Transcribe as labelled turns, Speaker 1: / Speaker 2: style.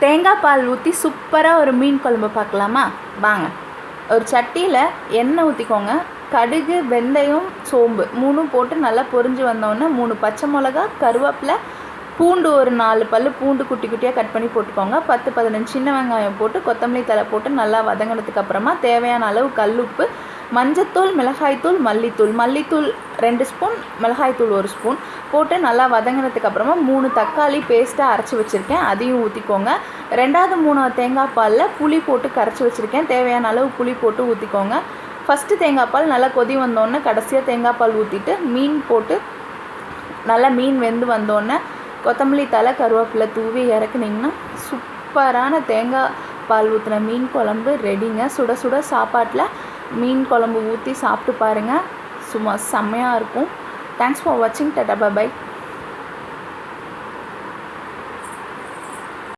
Speaker 1: தேங்காய் பால் ஊற்றி சூப்பராக ஒரு மீன் குழம்பு பார்க்கலாமா? வாங்க. ஒரு சட்டியில் எண்ணெய் ஊற்றிக்கோங்க. கடுகு, வெந்தயம், சோம்பு 3ம் போட்டு நல்லா பொரிஞ்சு வந்தோடனே 3 பச்சை மிளகா, கருவேப்பிலை, பூண்டு ஒரு 4 பல் பூண்டு குட்டி குட்டியாக கட் பண்ணி போட்டுக்கோங்க. 10-15 சின்ன வெங்காயம் போட்டு கொத்தமல்லி தழை போட்டு நல்லா வதங்கினதுக்கு அப்புறமா தேவையான அளவு கல்லுப்பு, மஞ்சத்தூள், மிளகாய்த்தூள், மல்லித்தூள் 2 ஸ்பூன், மிளகாய்த்தூள் 1 ஸ்பூன் போட்டு நல்லா வதங்கினதுக்கு அப்புறமா 3 தக்காளி பேஸ்ட்டாக அரைச்சி வச்சுருக்கேன், அதையும் ஊற்றிக்கோங்க. 2வது 3வது தேங்காய் பாலில் புளி போட்டு கரைச்சி வச்சுருக்கேன், தேவையான அளவு புளி போட்டு ஊற்றிக்கோங்க. ஃபஸ்ட்டு தேங்காய் பால் நல்லா கொதி வந்தோடனே கடைசியாக தேங்காய் பால் ஊற்றிட்டு மீன் போட்டு நல்லா மீன் வெந்து வந்தோடனே கொத்தமல்லி தழை, கருவேப்பிலை தூவி இறக்குனிங்கன்னா சூப்பரான தேங்காய் பால் ஊற்றின மீன் குழம்பு ரெடிங்க. சுட சுட சாப்பாட்டில் மீன் குழம்பு ஊற்றி சாப்பிட்டு பாருங்கள், சும்மா செம்மையாக இருக்கும். தேங்க்ஸ் ஃபார் வாட்சிங். டாடா, பை.